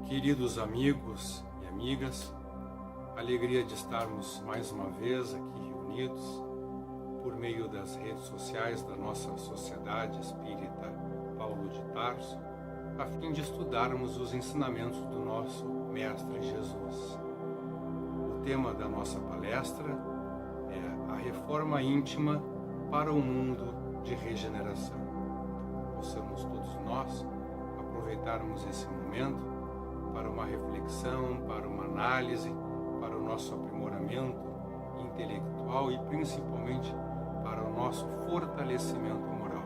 Queridos amigos e amigas, alegria de estarmos mais uma vez aqui reunidos por meio das redes sociais da nossa Sociedade Espírita Paulo de Tarso, a fim de estudarmos os ensinamentos do nosso Mestre Jesus. O tema da nossa palestra é a reforma íntima para o mundo de regeneração. Possamos todos nós aproveitarmos esse momento para uma reflexão, para uma análise, para o nosso aprimoramento intelectual e principalmente para o nosso fortalecimento moral.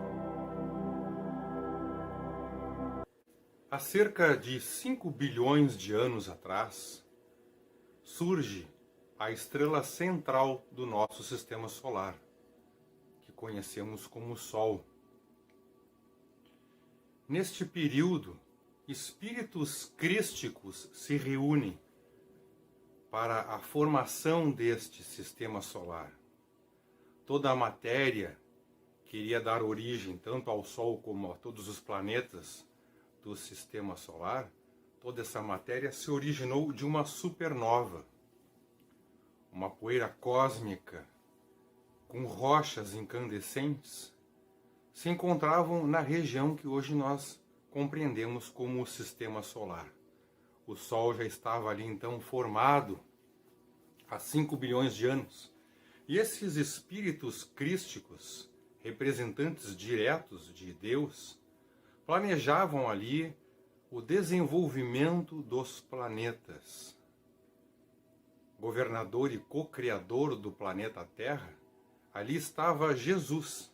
Há cerca de 5 bilhões de anos atrás, surge a estrela central do nosso sistema solar, que conhecemos como Sol. Neste período, espíritos crísticos se reúnem para a formação deste sistema solar. Toda a matéria que iria dar origem tanto ao Sol como a todos os planetas do sistema solar, toda essa matéria se originou de uma supernova, uma poeira cósmica com rochas incandescentes se encontravam na região que hoje nós compreendemos como o sistema solar. O Sol já estava ali então formado há 5 bilhões de anos. E esses espíritos crísticos, representantes diretos de Deus, planejavam ali o desenvolvimento dos planetas. Governador e co-criador do planeta Terra, ali estava Jesus,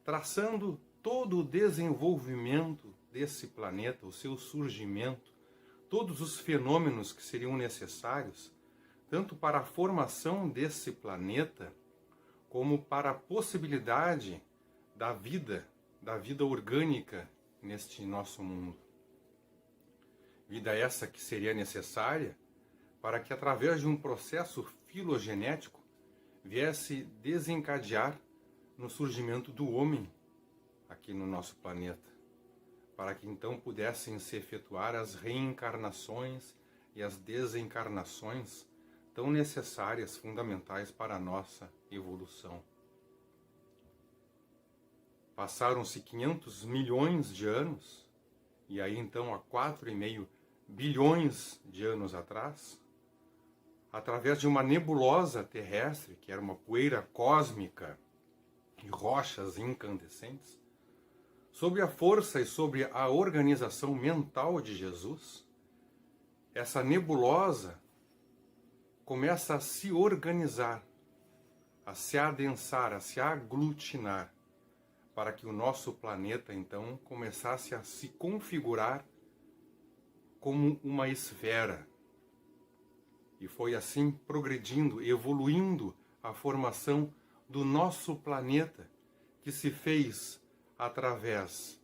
traçando todo o desenvolvimento desse planeta, o seu surgimento, todos os fenômenos que seriam necessários, tanto para a formação desse planeta, como para a possibilidade da vida orgânica neste nosso mundo. Vida essa que seria necessária para que, através de um processo filogenético, viesse desencadear no surgimento do homem aqui no nosso planeta, para que então pudessem se efetuar as reencarnações e as desencarnações tão necessárias, fundamentais para a nossa evolução. Passaram-se 500 milhões de anos, e aí então há 4,5 bilhões de anos atrás, através de uma nebulosa terrestre, que era uma poeira cósmica e rochas incandescentes, sobre a força e sobre a organização mental de Jesus, essa nebulosa começa a se organizar, a se adensar, a se aglutinar, para que o nosso planeta, então, começasse a se configurar como uma esfera. E foi assim progredindo, evoluindo a formação do nosso planeta, que se fez através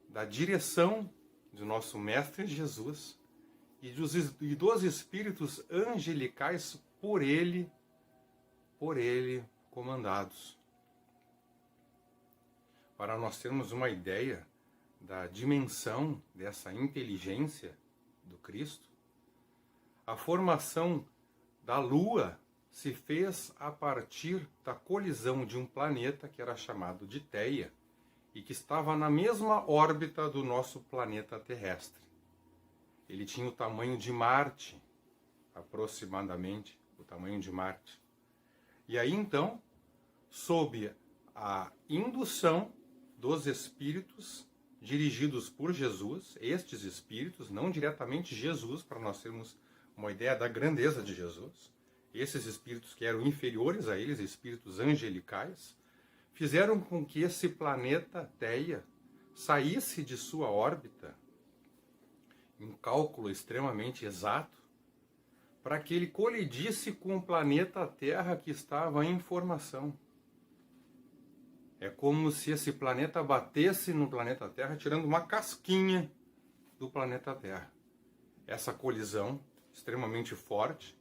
da direção do nosso Mestre Jesus e dos espíritos angelicais por ele comandados. Para nós termos uma ideia da dimensão dessa inteligência do Cristo, a formação da Lua se fez a partir da colisão de um planeta que era chamado de Theia, e que estava na mesma órbita do nosso planeta terrestre. Ele tinha o tamanho de Marte, aproximadamente o tamanho de Marte. E aí então, sob a indução dos espíritos dirigidos por Jesus, estes espíritos, não diretamente Jesus, para nós termos uma ideia da grandeza de Jesus, esses espíritos que eram inferiores a eles, espíritos angelicais, fizeram com que esse planeta Theia saísse de sua órbita, em cálculo extremamente exato, para que ele colidisse com o planeta Terra que estava em formação. É como se esse planeta batesse no planeta Terra, tirando uma casquinha do planeta Terra. Essa colisão extremamente forte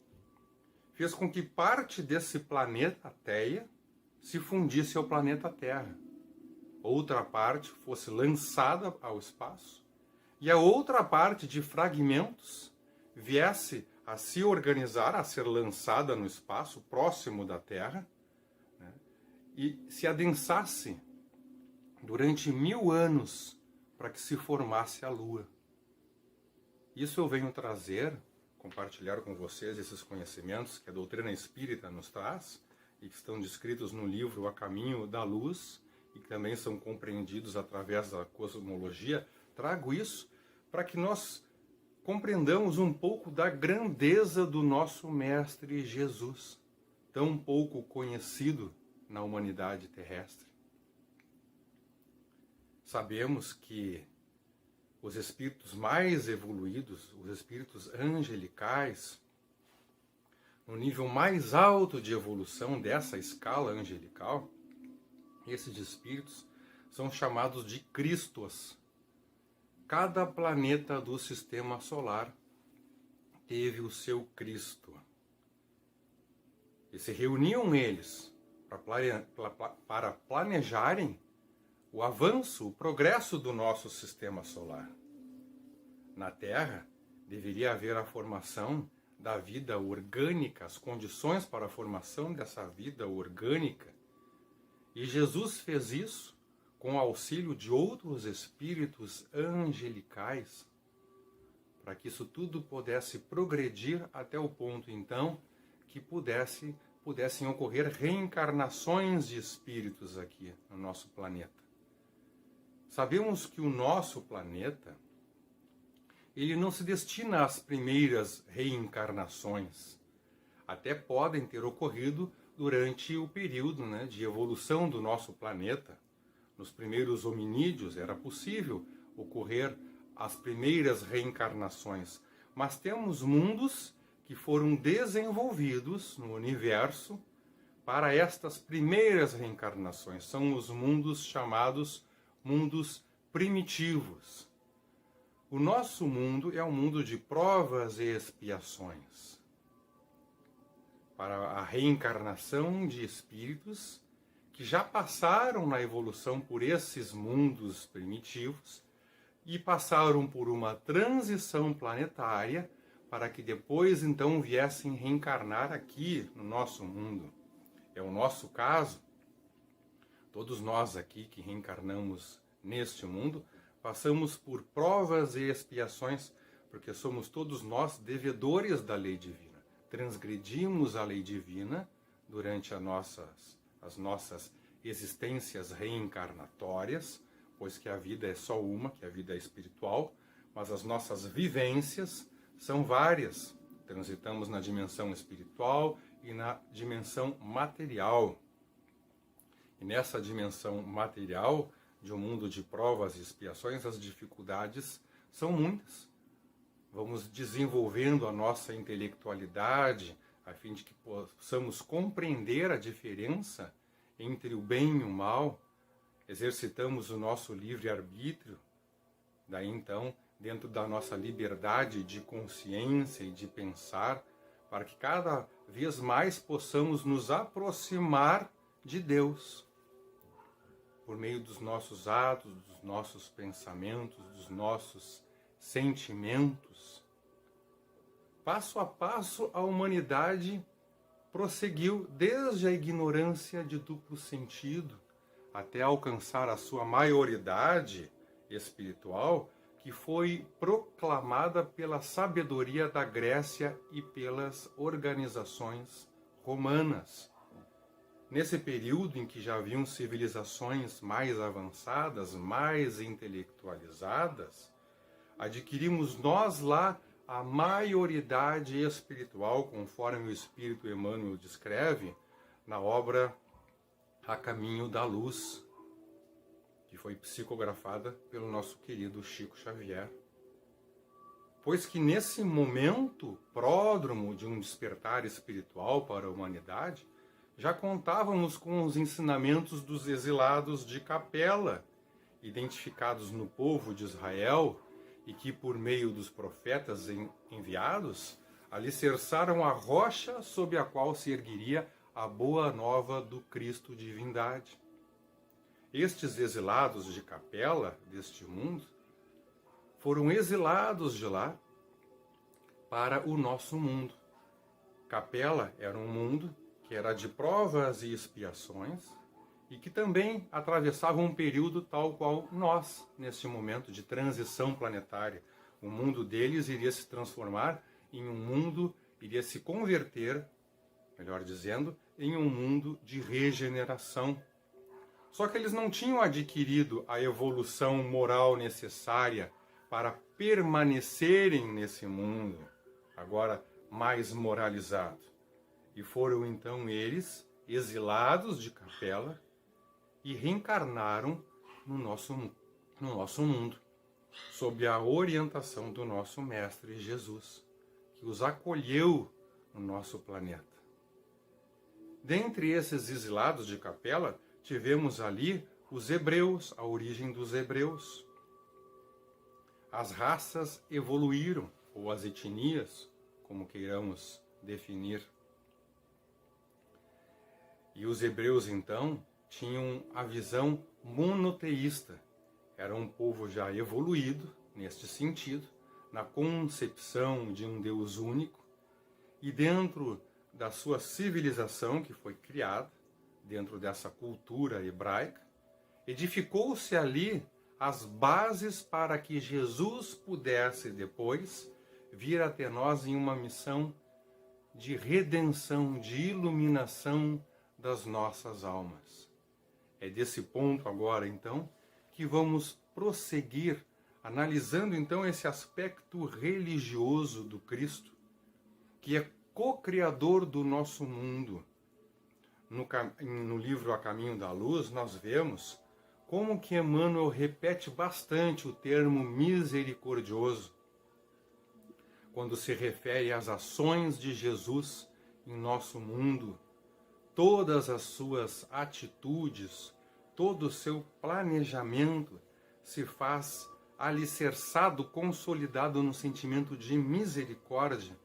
fez com que parte desse planeta Theia se fundisse ao planeta Terra. Outra parte fosse lançada ao espaço e a outra parte de fragmentos viesse a se organizar, a ser lançada no espaço próximo da Terra, né, e se adensasse durante 1000 anos para que se formasse a Lua. Isso eu venho compartilhar com vocês esses conhecimentos que a doutrina espírita nos traz e que estão descritos no livro A Caminho da Luz e que também são compreendidos através da cosmologia. Trago isso para que nós compreendamos um pouco da grandeza do nosso Mestre Jesus, tão pouco conhecido na humanidade terrestre. Sabemos que os espíritos mais evoluídos, os espíritos angelicais, no nível mais alto de evolução dessa escala angelical, esses espíritos são chamados de Cristos. Cada planeta do sistema solar teve o seu Cristo. E se reuniam eles para planejarem o avanço, o progresso do nosso sistema solar. Na Terra, deveria haver a formação da vida orgânica, as condições para a formação dessa vida orgânica. E Jesus fez isso com o auxílio de outros espíritos angelicais, para que isso tudo pudesse progredir até o ponto, então, que pudessem ocorrer reencarnações de espíritos aqui no nosso planeta. Sabemos que o nosso planeta, ele não se destina às primeiras reencarnações. Até podem ter ocorrido durante o período, né, de evolução do nosso planeta. Nos primeiros hominídeos era possível ocorrer as primeiras reencarnações. Mas temos mundos que foram desenvolvidos no universo para estas primeiras reencarnações. São os mundos chamados mundos primitivos. O nosso mundo é um mundo de provas e expiações. Para a reencarnação de espíritos que já passaram na evolução por esses mundos primitivos e passaram por uma transição planetária para que depois então viessem reencarnar aqui no nosso mundo. É o nosso caso. Todos nós aqui que reencarnamos neste mundo, passamos por provas e expiações, porque somos todos nós devedores da lei divina. Transgredimos a lei divina durante as nossas existências reencarnatórias, pois que a vida é só uma, que a vida é espiritual, mas as nossas vivências são várias. Transitamos na dimensão espiritual e na dimensão material. E nessa dimensão material, de um mundo de provas e expiações, as dificuldades são muitas. Vamos desenvolvendo a nossa intelectualidade, a fim de que possamos compreender a diferença entre o bem e o mal. Exercitamos o nosso livre-arbítrio. Daí, então, dentro da nossa liberdade de consciência e de pensar, para que cada vez mais possamos nos aproximar de Deus, por meio dos nossos atos, dos nossos pensamentos, dos nossos sentimentos. Passo a passo, a humanidade prosseguiu desde a ignorância de duplo sentido até alcançar a sua maioridade espiritual, que foi proclamada pela sabedoria da Grécia e pelas organizações romanas. Nesse período em que já haviam civilizações mais avançadas, mais intelectualizadas, adquirimos nós lá a maioridade espiritual, conforme o Espírito Emmanuel descreve na obra A Caminho da Luz, que foi psicografada pelo nosso querido Chico Xavier. Pois que nesse momento pródromo de um despertar espiritual para a humanidade, já contávamos com os ensinamentos dos exilados de Capela, identificados no povo de Israel, e que, por meio dos profetas enviados, alicerçaram a rocha sob a qual se ergueria a boa nova do Cristo divindade. Estes exilados de Capela, deste mundo, foram exilados de lá para o nosso mundo. Capela era um mundo que era de provas e expiações e que também atravessava um período tal qual nós, neste momento de transição planetária. O mundo deles iria se transformar em um mundo, iria se converter, melhor dizendo, em um mundo de regeneração. Só que eles não tinham adquirido a evolução moral necessária para permanecerem nesse mundo, agora mais moralizado. E foram então eles exilados de Capela e reencarnaram no nosso mundo, sob a orientação do nosso Mestre Jesus, que os acolheu no nosso planeta. Dentre esses exilados de Capela, tivemos ali os hebreus, a origem dos hebreus. As raças evoluíram, ou as etnias, como queiramos definir. E os hebreus, então, tinham a visão monoteísta. Era um povo já evoluído, neste sentido, na concepção de um Deus único, e dentro da sua civilização que foi criada, dentro dessa cultura hebraica, edificou-se ali as bases para que Jesus pudesse depois vir até nós em uma missão de redenção, de iluminação das nossas almas. É desse ponto agora, então, que vamos prosseguir analisando, então, esse aspecto religioso do Cristo, que é co-criador do nosso mundo. No livro A Caminho da Luz, nós vemos como que Emmanuel repete bastante o termo misericordioso, quando se refere às ações de Jesus em nosso mundo, todas as suas atitudes, todo o seu planejamento se faz alicerçado, consolidado no sentimento de misericórdia,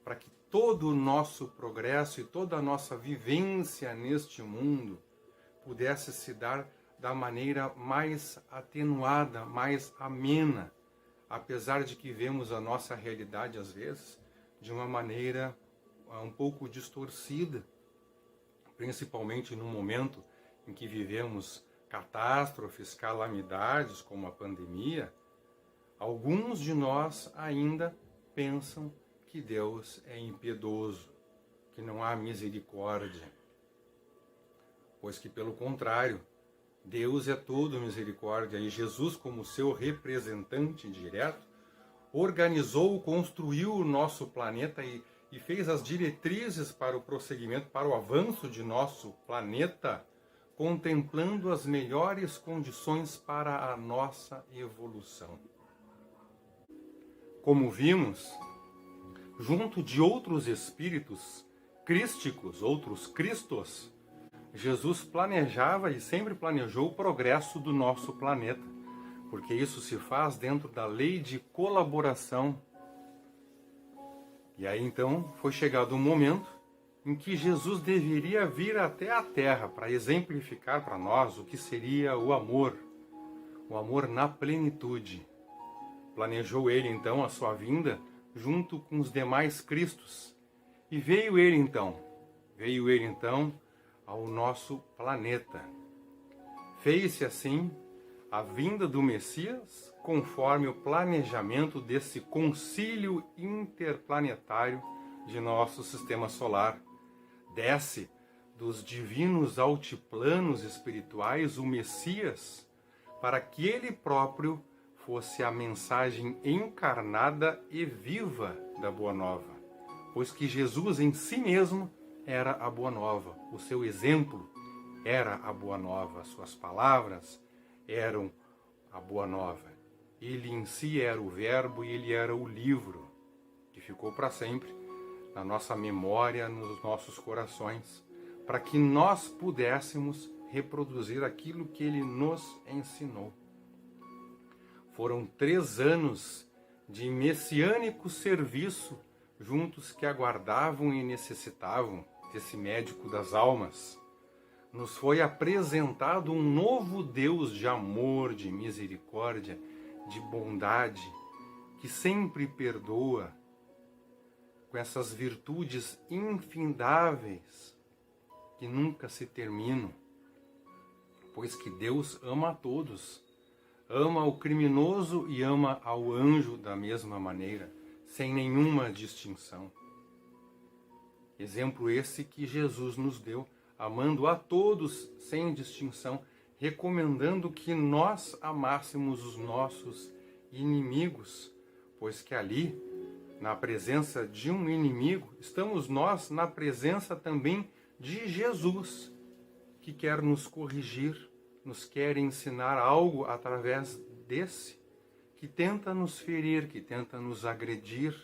para que todo o nosso progresso e toda a nossa vivência neste mundo pudesse se dar da maneira mais atenuada, mais amena, apesar de que vemos a nossa realidade, às vezes, de uma maneira um pouco distorcida, principalmente no momento em que vivemos catástrofes, calamidades, como a pandemia. Alguns de nós ainda pensam que Deus é impiedoso, que não há misericórdia, pois que, pelo contrário, Deus é todo misericórdia e Jesus, como seu representante direto, organizou, construiu o nosso planeta e fez as diretrizes para o prosseguimento, para o avanço de nosso planeta, contemplando as melhores condições para a nossa evolução. Como vimos, junto de outros espíritos crísticos, outros cristos, Jesus planejava e sempre planejou o progresso do nosso planeta, porque isso se faz dentro da lei de colaboração. E aí então foi chegado um momento em que Jesus deveria vir até a Terra para exemplificar para nós o que seria o amor na plenitude. Planejou ele então a sua vinda junto com os demais Cristos. E veio ele então ao nosso planeta. Fez-se assim a vinda do Messias conforme o planejamento desse concílio interplanetário de nosso sistema solar. Desce dos divinos altiplanos espirituais o Messias para que ele próprio fosse a mensagem encarnada e viva da Boa Nova, pois que Jesus em si mesmo era a Boa Nova, o seu exemplo era a Boa Nova, as suas palavras eram a Boa Nova. Ele em si era o Verbo e ele era o livro, que ficou para sempre na nossa memória, nos nossos corações, para que nós pudéssemos reproduzir aquilo que ele nos ensinou. Foram 3 anos de messiânico serviço juntos que aguardavam e necessitavam desse médico das almas. Nos foi apresentado um novo Deus de amor, de misericórdia, de bondade, que sempre perdoa, com essas virtudes infindáveis que nunca se terminam, pois que Deus ama a todos, ama o criminoso e ama ao anjo da mesma maneira, sem nenhuma distinção. Exemplo esse que Jesus nos deu, amando a todos sem distinção, recomendando que nós amássemos os nossos inimigos, pois que ali, na presença de um inimigo, estamos nós na presença também de Jesus, que quer nos corrigir, nos quer ensinar algo através desse, que tenta nos ferir, que tenta nos agredir,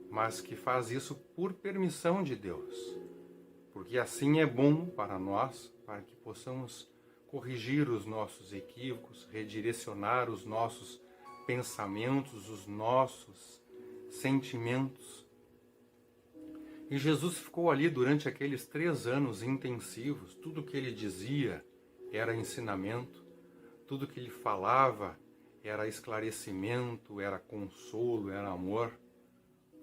mas que faz isso por permissão de Deus, porque assim é bom para nós, para que possamos corrigir os nossos equívocos, redirecionar os nossos pensamentos, os nossos sentimentos. E Jesus ficou ali durante aqueles 3 anos intensivos. Tudo que ele dizia era ensinamento, tudo que ele falava era esclarecimento, era consolo, era amor.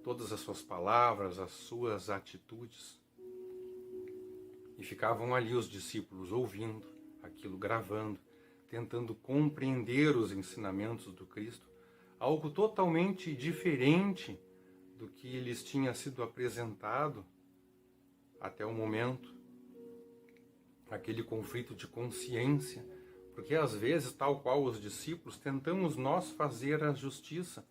Todas as suas palavras, as suas atitudes. E ficavam ali os discípulos ouvindo aquilo, gravando, tentando compreender os ensinamentos do Cristo, algo totalmente diferente do que lhes tinha sido apresentado até o momento, aquele conflito de consciência, porque às vezes, tal qual os discípulos, tentamos nós fazer a justiça,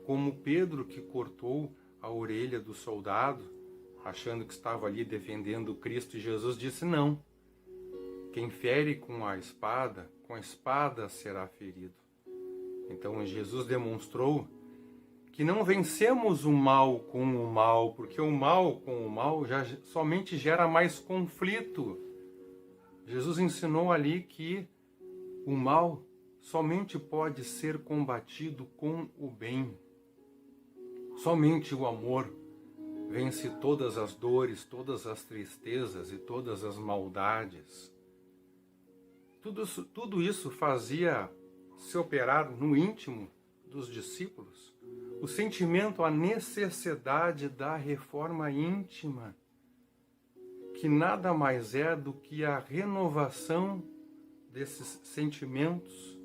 como Pedro que cortou a orelha do soldado, achando que estava ali defendendo Cristo, e Jesus disse não, quem fere com a espada será ferido. Então Jesus demonstrou que não vencemos o mal com o mal, porque o mal com o mal já somente gera mais conflito. Jesus ensinou ali que o mal somente pode ser combatido com o bem. Somente o amor vence todas as dores, todas as tristezas e todas as maldades. Tudo isso fazia se operar no íntimo dos discípulos o sentimento, a necessidade da reforma íntima, que nada mais é do que a renovação desses sentimentos.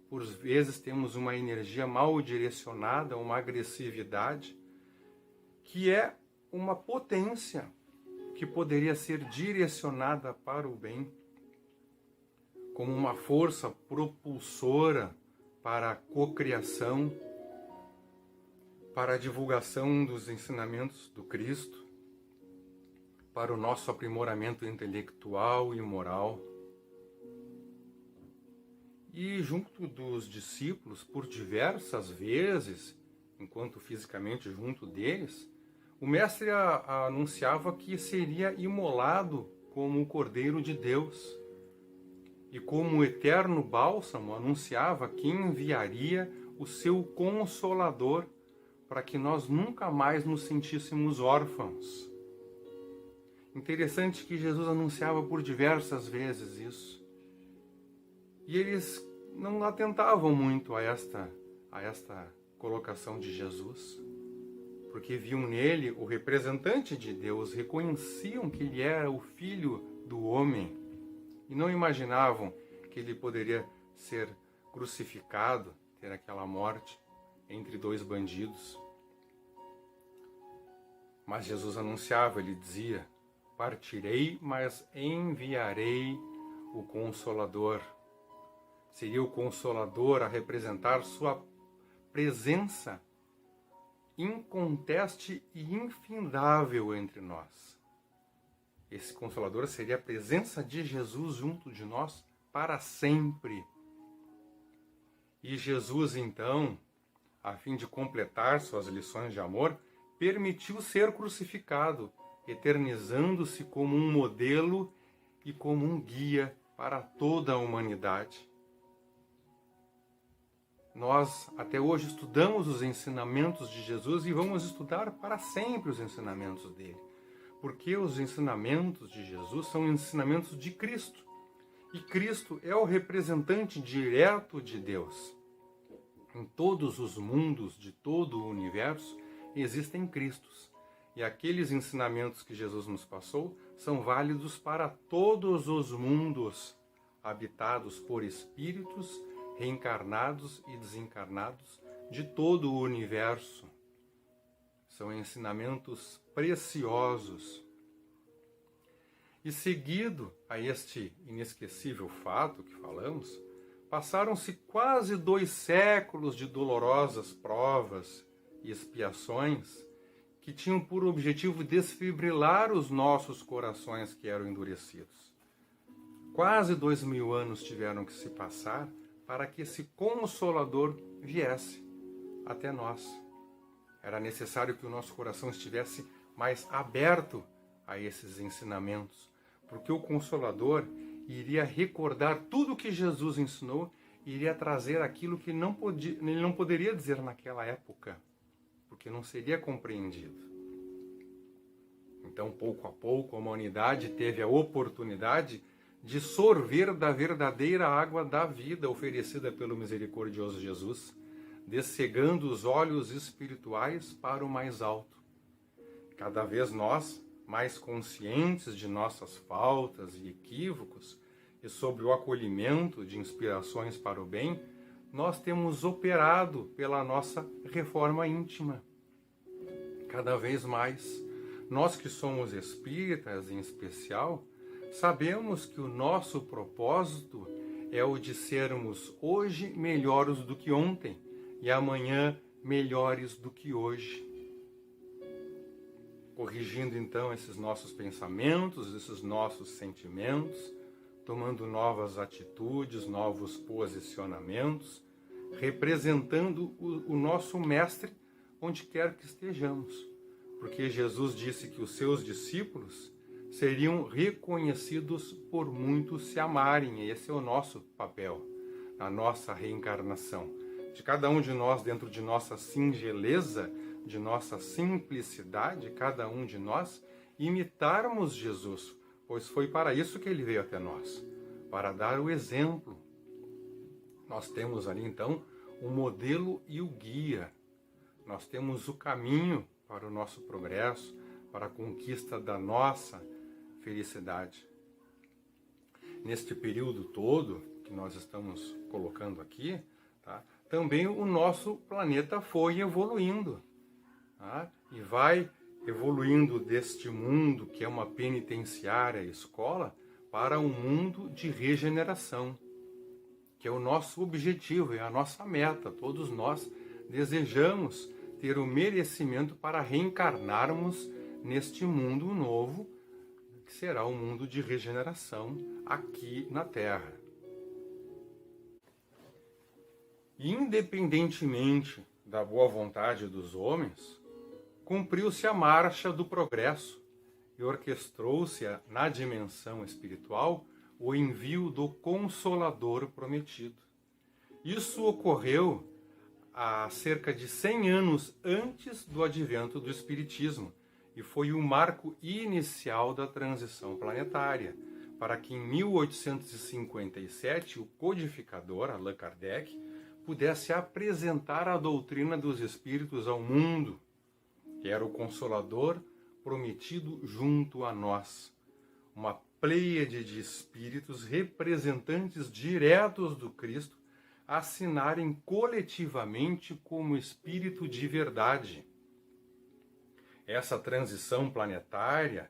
Por vezes temos uma energia mal direcionada, uma agressividade, que é uma potência que poderia ser direcionada para o bem, como uma força propulsora para a cocriação, para a divulgação dos ensinamentos do Cristo, para o nosso aprimoramento intelectual e moral. E junto dos discípulos, por diversas vezes, enquanto fisicamente junto deles, o Mestre anunciava que seria imolado como o Cordeiro de Deus. E como eterno bálsamo, anunciava que enviaria o seu Consolador para que nós nunca mais nos sentíssemos órfãos. Interessante que Jesus anunciava por diversas vezes isso. E eles não atentavam muito a esta colocação de Jesus, porque viam nele o representante de Deus, reconheciam que ele era o Filho do homem e não imaginavam que ele poderia ser crucificado, ter aquela morte entre 2 bandidos. Mas Jesus anunciava, ele dizia: partirei, mas enviarei o Consolador. Seria o Consolador a representar sua presença inconteste e infindável entre nós. Esse Consolador seria a presença de Jesus junto de nós para sempre. E Jesus, então, a fim de completar suas lições de amor, permitiu ser crucificado, eternizando-se como um modelo e como um guia para toda a humanidade. Nós até hoje estudamos os ensinamentos de Jesus e vamos estudar para sempre os ensinamentos dele, porque os ensinamentos de Jesus são ensinamentos de Cristo, e Cristo é o representante direto de Deus. Em todos os mundos de todo o universo existem Cristos. E aqueles ensinamentos que Jesus nos passou são válidos para todos os mundos habitados por espíritos reencarnados e desencarnados de todo o universo. São ensinamentos preciosos. E seguido a este inesquecível fato que falamos, passaram-se quase 2 séculos de dolorosas provas e expiações que tinham por objetivo desfibrilar os nossos corações que eram endurecidos. Quase 2000 anos tiveram que se passar para que esse Consolador viesse até nós. Era necessário que o nosso coração estivesse mais aberto a esses ensinamentos, porque o Consolador iria recordar tudo o que Jesus ensinou e iria trazer aquilo que ele não poderia dizer naquela época, porque não seria compreendido. Então, pouco a pouco, a humanidade teve a oportunidade de sorver da verdadeira água da vida oferecida pelo misericordioso Jesus, descegando os olhos espirituais para o mais alto. Cada vez nós, mais conscientes de nossas faltas e equívocos e sob o acolhimento de inspirações para o bem, nós temos operado pela nossa reforma íntima. Cada vez mais, nós que somos espíritas em especial, sabemos que o nosso propósito é o de sermos hoje melhores do que ontem e amanhã melhores do que hoje. Corrigindo então esses nossos pensamentos, esses nossos sentimentos, tomando novas atitudes, novos posicionamentos, representando o nosso Mestre onde quer que estejamos. Porque Jesus disse que os seus discípulos seriam reconhecidos por muitos se amarem. E esse é o nosso papel, a nossa reencarnação. De cada um de nós, dentro de nossa singeleza, de nossa simplicidade, cada um de nós, imitarmos Jesus, pois foi para isso que ele veio até nós, para dar o exemplo. Nós temos ali, então, o modelo e o guia. Nós temos o caminho para o nosso progresso, para a conquista da nossa felicidade. Neste período todo que nós estamos colocando aqui, tá? Também o nosso planeta foi evoluindo, tá? E vai evoluindo deste mundo que é uma penitenciária escola para um mundo de regeneração, que é o nosso objetivo, é a nossa meta. Todos nós desejamos ter o merecimento para reencarnarmos neste mundo novo, que será um mundo de regeneração aqui na Terra. Independentemente da boa vontade dos homens, cumpriu-se a marcha do progresso e orquestrou-se na dimensão espiritual o envio do Consolador prometido. Isso ocorreu há cerca de 100 anos antes do advento do Espiritismo e foi o marco inicial da transição planetária, para que em 1857 o codificador Allan Kardec pudesse apresentar a doutrina dos espíritos ao mundo, que era o Consolador prometido junto a nós. Uma pleiade de espíritos representantes diretos do Cristo assinarem coletivamente como espírito de verdade. Essa transição planetária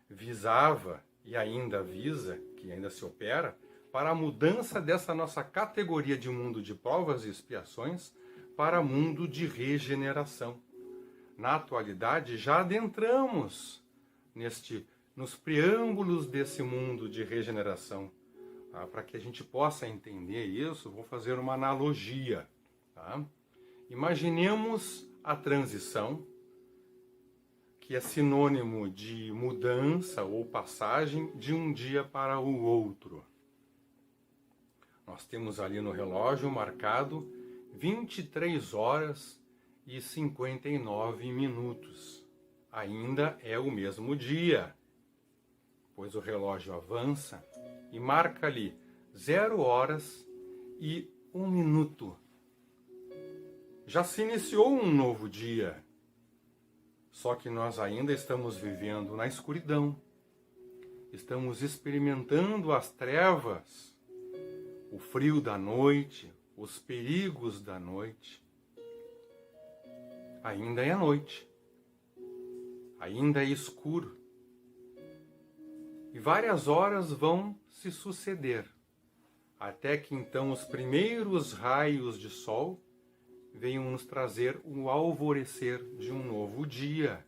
visava e ainda visa, que ainda se opera, para a mudança dessa nossa categoria de mundo de provas e expiações para mundo de regeneração. Na atualidade, já adentramos nos preâmbulos desse mundo de regeneração. Tá? Para que a gente possa entender isso, vou fazer uma analogia. Tá? Imaginemos a transição, que é sinônimo de mudança ou passagem de um dia para o outro. Nós temos ali no relógio marcado 23 horas e 59 minutos. Ainda é o mesmo dia, pois o relógio avança e marca ali 0 horas e 1 minuto. já se iniciou um novo dia. Só que nós ainda estamos vivendo na escuridão. Estamos experimentando as trevas, o frio da noite, os perigos da noite. Ainda é noite. Ainda é escuro. E várias horas vão se suceder, até que então os primeiros raios de sol venham nos trazer o alvorecer de um novo dia.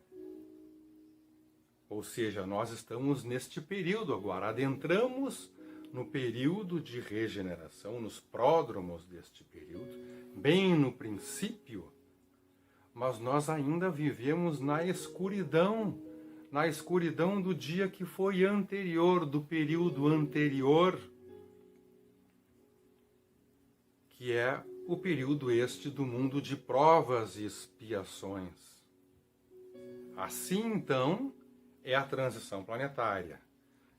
Ou seja, nós estamos neste período agora, adentramos no período de regeneração, nos pródromos deste período, bem no princípio, mas nós ainda vivemos na escuridão do dia que foi anterior, do período anterior, que é o período este do mundo de provas e expiações. Assim, então, é a transição planetária.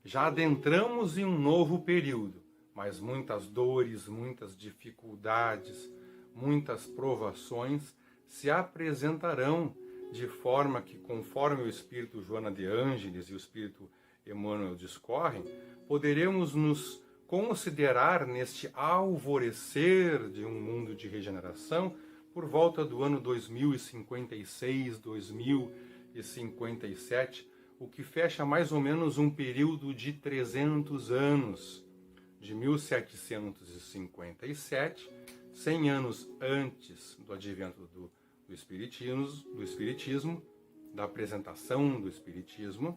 Já adentramos em um novo período, mas muitas dores, muitas dificuldades, muitas provações se apresentarão de forma que, conforme o Espírito Joana de Ângeles e o Espírito Emmanuel discorrem, poderemos nos considerar neste alvorecer de um mundo de regeneração por volta do ano 2056, 2057, o que fecha mais ou menos um período de 300 anos, de 1757, 100 anos antes do advento do Espiritismo, da apresentação do Espiritismo,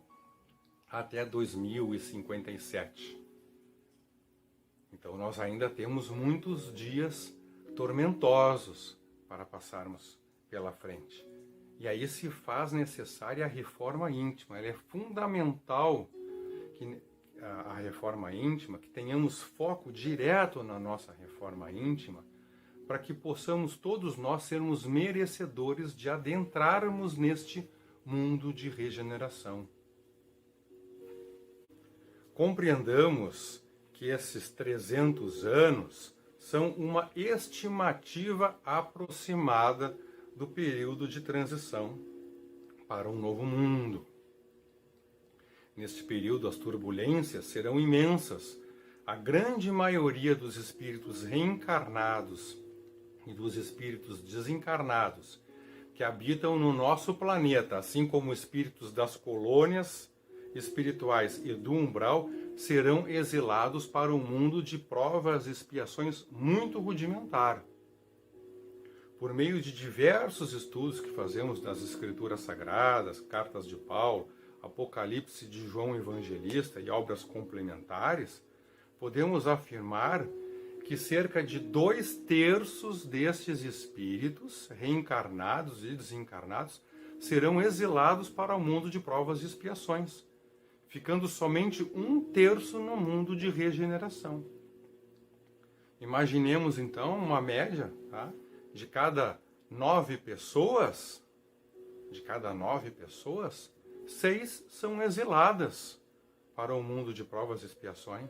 até 2057. Então nós ainda temos muitos dias tormentosos para passarmos pela frente. E aí se faz necessária a reforma íntima. Ela é fundamental que a reforma íntima, que tenhamos foco direto na nossa reforma íntima, para que possamos todos nós sermos merecedores de adentrarmos neste mundo de regeneração. Compreendamos que esses 300 anos são uma estimativa aproximada do período de transição para um novo mundo. Neste período, as turbulências serão imensas. A grande maioria dos espíritos reencarnados e dos espíritos desencarnados que habitam no nosso planeta, assim como espíritos das colônias espirituais e do umbral, serão exilados para um mundo de provas e expiações muito rudimentar. Por meio de diversos estudos que fazemos das Escrituras Sagradas, Cartas de Paulo, Apocalipse de João Evangelista e obras complementares, podemos afirmar que cerca de 2/3 destes espíritos, reencarnados e desencarnados, serão exilados para o mundo de provas e expiações, ficando somente 1/3 no mundo de regeneração. Imaginemos então uma média, tá? De cada 9 pessoas, 6 são exiladas para o mundo de provas e expiações.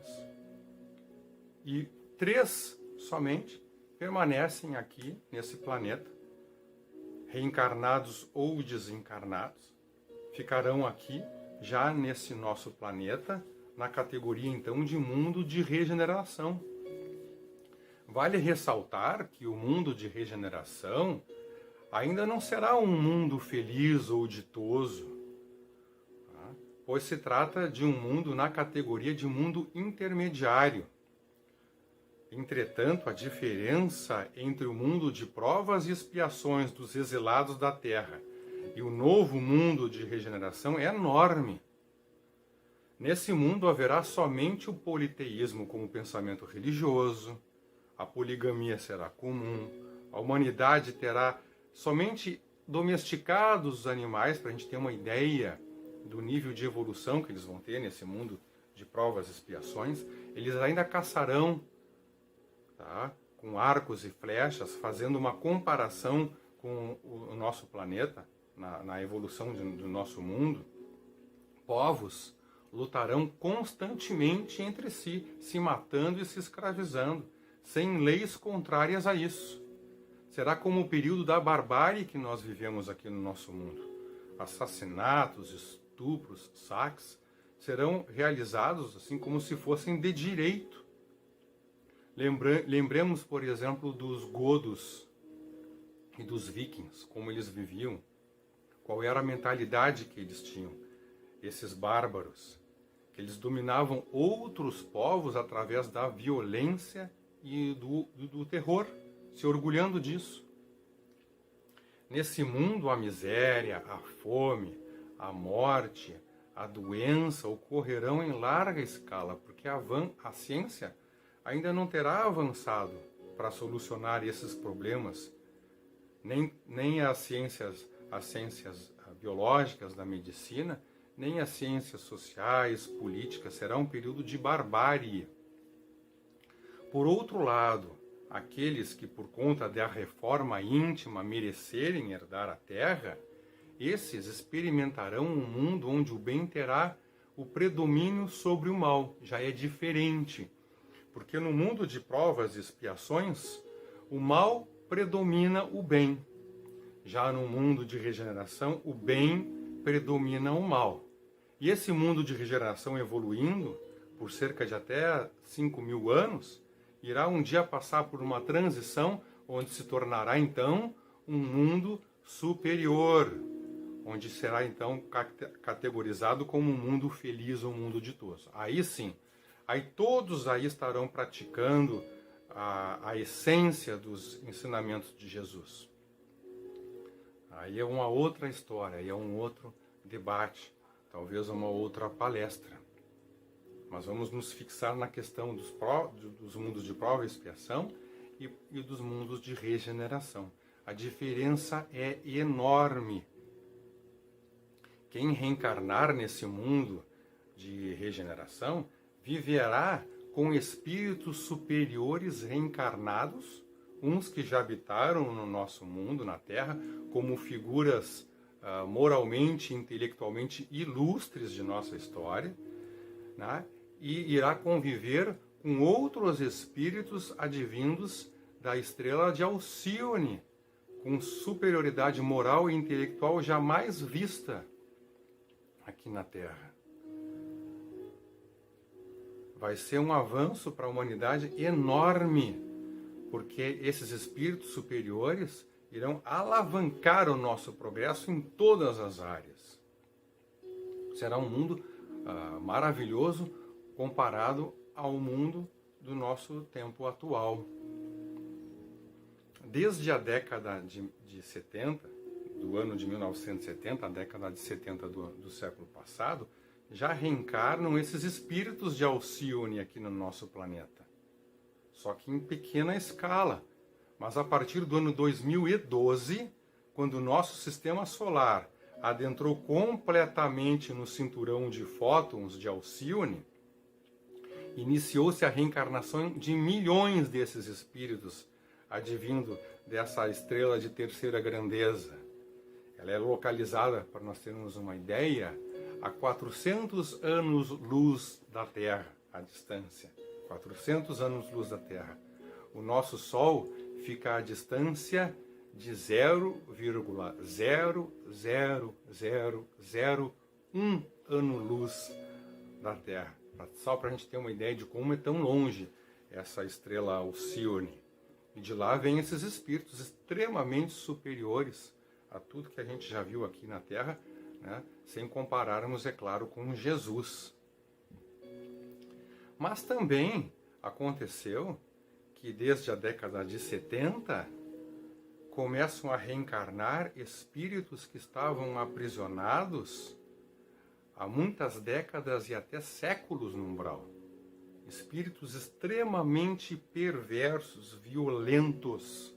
E 3 somente permanecem aqui nesse planeta, reencarnados ou desencarnados, ficarão aqui já nesse nosso planeta, na categoria então de mundo de regeneração. Vale ressaltar que o mundo de regeneração ainda não será um mundo feliz ou ditoso, tá? Pois se trata de um mundo na categoria de mundo intermediário. Entretanto, a diferença entre o mundo de provas e expiações dos exilados da Terra e o novo mundo de regeneração é enorme. Nesse mundo haverá somente o politeísmo como pensamento religioso, a poligamia será comum, a humanidade terá somente domesticados os animais, para a gente ter uma ideia do nível de evolução que eles vão ter nesse mundo de provas e expiações. Eles ainda caçarão, tá, com arcos e flechas, fazendo uma comparação com o nosso planeta, na evolução do nosso mundo. Povos lutarão constantemente entre si, se matando e se escravizando, sem leis contrárias a isso. será como o período da barbárie que nós vivemos aqui no nosso mundo. Assassinatos, estupros, saques serão realizados assim como se fossem de direito. Lembremos, por exemplo, dos godos e dos vikings, como eles viviam, qual era a mentalidade que eles tinham, esses bárbaros, que eles dominavam outros povos através da violência e do terror, se orgulhando disso. Nesse mundo, a miséria, a fome, a morte, a doença ocorrerão em larga escala, porque a ciência ainda não terá avançado para solucionar esses problemas, nem as ciências biológicas da medicina, nem as ciências sociais, políticas, será um período de barbárie. Por outro lado, aqueles que por conta da reforma íntima merecerem herdar a terra, esses experimentarão um mundo onde o bem terá o predomínio sobre o mal. Já é diferente, porque no mundo de provas e expiações, o mal predomina o bem. Já no mundo de regeneração, o bem predomina o mal. E esse mundo de regeneração evoluindo, por cerca de até 5.000 anos, irá um dia passar por uma transição onde se tornará então um mundo superior, onde será então categorizado como um mundo feliz ou um mundo ditoso. Aí sim, aí todos aí estarão praticando a essência dos ensinamentos de Jesus. Aí é uma outra história, aí é um outro debate, talvez uma outra palestra. Mas vamos nos fixar na questão dos mundos de prova e expiação e dos mundos de regeneração. A diferença é enorme. Quem reencarnar nesse mundo de regeneração viverá com espíritos superiores reencarnados, uns que já habitaram no nosso mundo, na Terra, como figuras moralmente e intelectualmente ilustres de nossa história, né? E irá conviver com outros espíritos advindos da estrela de Alcíone, com superioridade moral e intelectual jamais vista aqui na Terra. Vai ser um avanço para a humanidade enorme, porque esses espíritos superiores irão alavancar o nosso progresso em todas as áreas. Será um mundo maravilhoso comparado ao mundo do nosso tempo atual. Desde a década de 70, do ano de 1970, a década de 70 do século passado, já reencarnam esses espíritos de Alcíone aqui no nosso planeta. Só que em pequena escala. Mas a partir do ano 2012, quando o nosso sistema solar adentrou completamente no cinturão de fótons de Alcíone, iniciou-se a reencarnação de milhões desses espíritos advindo dessa estrela de terceira grandeza. Ela é localizada, para nós termos uma ideia, a 400 anos-luz da Terra, a distância. 400 anos-luz da Terra. O nosso Sol fica à distância de 0,00001 ano-luz da Terra. Só para a gente ter uma ideia de como é tão longe essa estrela Alcíone. E de lá vêm esses espíritos extremamente superiores a tudo que a gente já viu aqui na Terra, né? Sem compararmos, é claro, com Jesus. Mas também aconteceu que desde a década de 70 começam a reencarnar espíritos que estavam aprisionados há muitas décadas e até séculos no umbral. Espíritos extremamente perversos, violentos.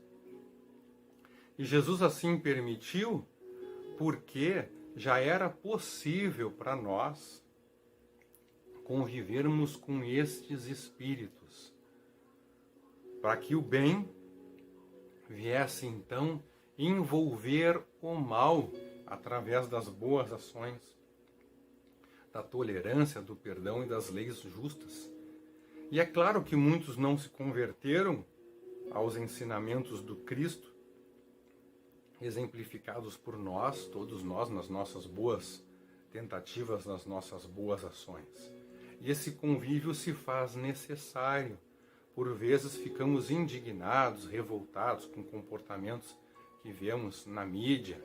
E Jesus assim permitiu porque já era possível para nós convivermos com estes espíritos, para que o bem viesse então envolver o mal através das boas ações, da tolerância, do perdão e das leis justas. E é claro que muitos não se converteram aos ensinamentos do Cristo exemplificados por nós, todos nós, nas nossas boas tentativas, nas nossas boas ações. E esse convívio se faz necessário. Por vezes ficamos indignados, revoltados com comportamentos que vemos na mídia,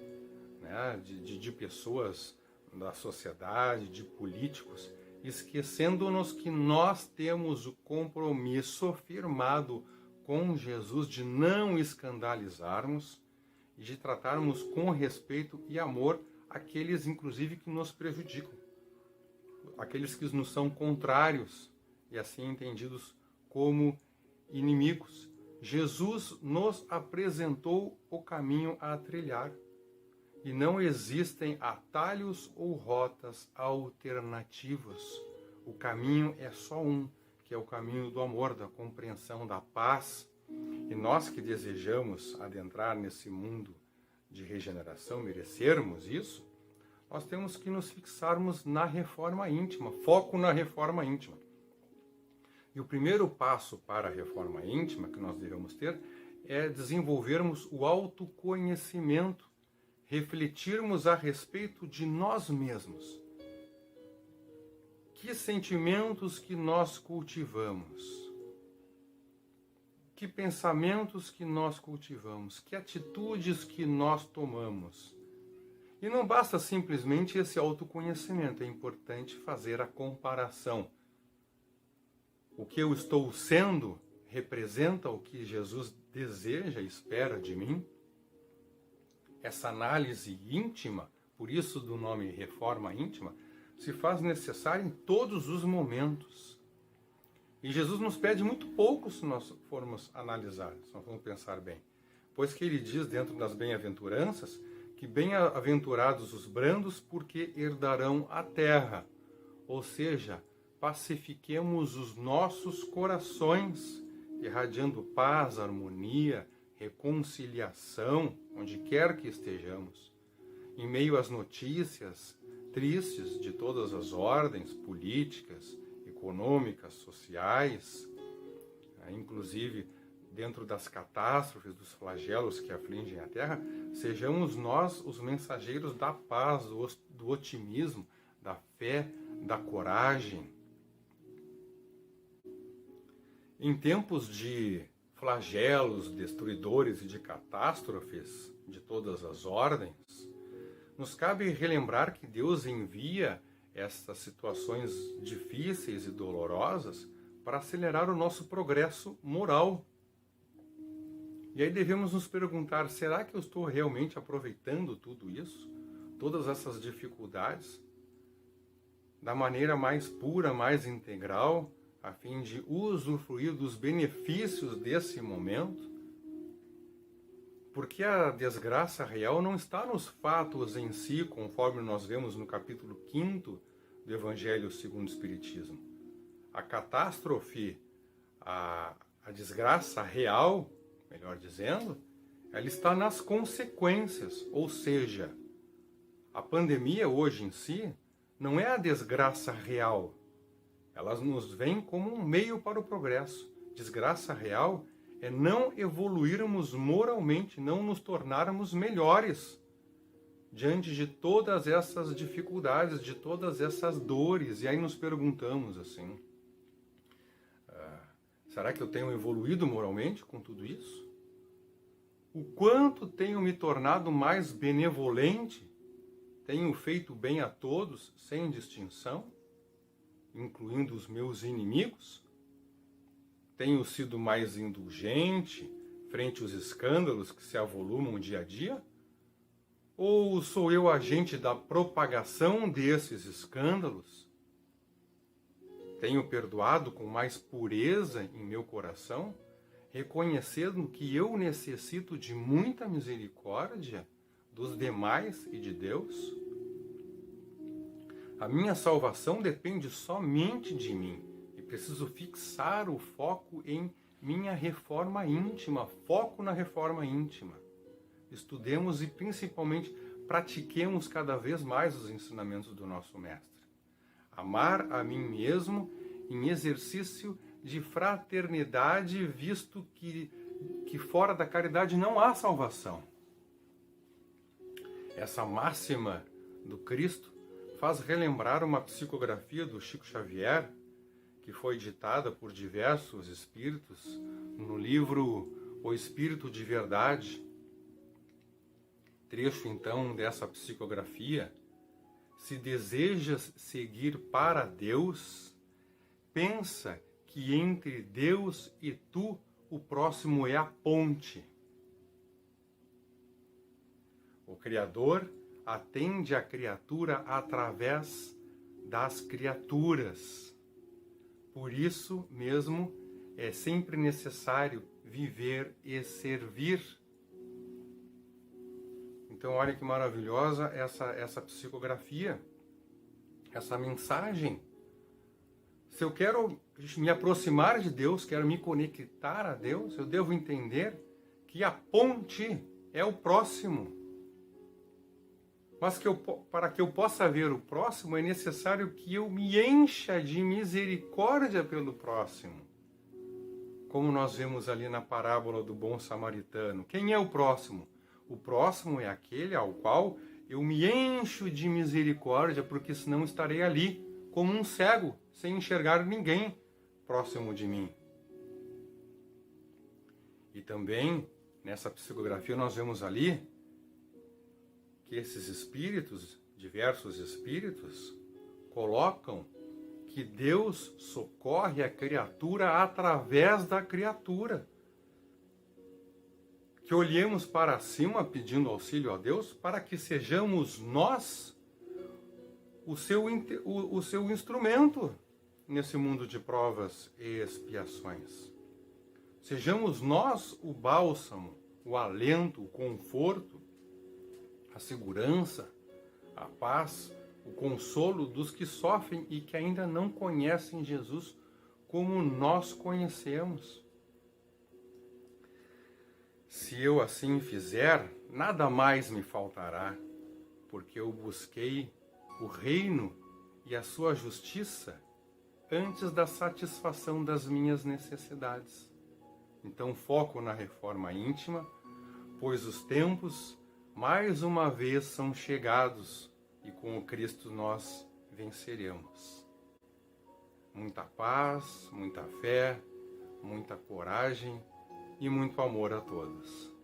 né, de pessoas da sociedade, de políticos, esquecendo-nos que nós temos o compromisso firmado com Jesus de não escandalizarmos e de tratarmos com respeito e amor aqueles, inclusive, que nos prejudicam, aqueles que nos são contrários e assim entendidos como inimigos. Jesus nos apresentou o caminho a trilhar e não existem atalhos ou rotas alternativas. O caminho é só um, que é o caminho do amor, da compreensão, da paz. E nós que desejamos adentrar nesse mundo de regeneração, merecermos isso, nós temos que nos fixarmos na reforma íntima, foco na reforma íntima. E o primeiro passo para a reforma íntima que nós devemos ter é desenvolvermos o autoconhecimento, refletirmos a respeito de nós mesmos. Que sentimentos que nós cultivamos? Que pensamentos que nós cultivamos? Que atitudes que nós tomamos? E não basta simplesmente esse autoconhecimento, é importante fazer a comparação. O que eu estou sendo representa o que Jesus deseja e espera de mim? Essa análise íntima, por isso do nome reforma íntima, se faz necessária em todos os momentos. E Jesus nos pede muito pouco se nós formos analisar, se nós formos pensar bem. Pois que ele diz dentro das bem-aventuranças que bem-aventurados os brandos porque herdarão a terra. Ou seja, pacifiquemos os nossos corações, irradiando paz, harmonia, reconciliação, onde quer que estejamos. Em meio às notícias tristes de todas as ordens políticas, econômicas, sociais, inclusive dentro das catástrofes, dos flagelos que afligem a Terra, sejamos nós os mensageiros da paz, do otimismo, da fé, da coragem. Em tempos de flagelos, destruidores e de catástrofes de todas as ordens, nos cabe relembrar que Deus envia estas situações difíceis e dolorosas para acelerar o nosso progresso moral. E aí devemos nos perguntar, será que eu estou realmente aproveitando tudo isso? Todas essas dificuldades? Da maneira mais pura, mais integral, a fim de usufruir dos benefícios desse momento? Porque a desgraça real não está nos fatos em si, conforme nós vemos no capítulo 5º do Evangelho segundo o Espiritismo. A catástrofe, a desgraça real, melhor dizendo, ela está nas consequências, ou seja, a pandemia hoje em si não é a desgraça real, ela nos vem como um meio para o progresso. Desgraça real é não evoluirmos moralmente, não nos tornarmos melhores diante de todas essas dificuldades, de todas essas dores. E aí nos perguntamos assim, será que eu tenho evoluído moralmente com tudo isso? O quanto tenho me tornado mais benevolente? Tenho feito bem a todos, sem distinção, incluindo os meus inimigos? Tenho sido mais indulgente frente aos escândalos que se avolumam dia a dia? Ou sou eu agente da propagação desses escândalos? Tenho perdoado com mais pureza em meu coração, reconhecendo que eu necessito de muita misericórdia dos demais e de Deus? A minha salvação depende somente de mim e preciso fixar o foco em minha reforma íntima, foco na reforma íntima. Estudemos e principalmente pratiquemos cada vez mais os ensinamentos do nosso Mestre. Amar a mim mesmo em exercício de fraternidade, visto que fora da caridade não há salvação. Essa máxima do Cristo faz relembrar uma psicografia do Chico Xavier, que foi ditada por diversos espíritos no livro O Espírito de Verdade. Trecho então dessa psicografia: se desejas seguir para Deus, pensa que entre Deus e tu o próximo é a ponte. O Criador atende a criatura através das criaturas. Por isso mesmo é sempre necessário viver e servir. Então olha que maravilhosa essa psicografia, essa mensagem. Se eu quero me aproximar de Deus, quero me conectar a Deus, eu devo entender que a ponte é o próximo. Mas para que eu possa ver o próximo, é necessário que eu me encha de misericórdia pelo próximo. Como nós vemos ali na parábola do bom samaritano. Quem é o próximo? O próximo é aquele ao qual eu me encho de misericórdia, porque senão estarei ali como um cego, sem enxergar ninguém próximo de mim. E também, nessa psicografia, nós vemos ali que esses espíritos, diversos espíritos, colocam que Deus socorre a criatura através da criatura. Que olhemos para cima pedindo auxílio a Deus para que sejamos nós o seu instrumento nesse mundo de provas e expiações. Sejamos nós o bálsamo, o alento, o conforto, a segurança, a paz, o consolo dos que sofrem e que ainda não conhecem Jesus como nós conhecemos. Se eu assim fizer, nada mais me faltará, porque eu busquei o reino e a sua justiça antes da satisfação das minhas necessidades. Então foco na reforma íntima, pois os tempos mais uma vez são chegados e com o Cristo nós venceremos. Muita paz, muita fé, muita coragem e muito amor a todos.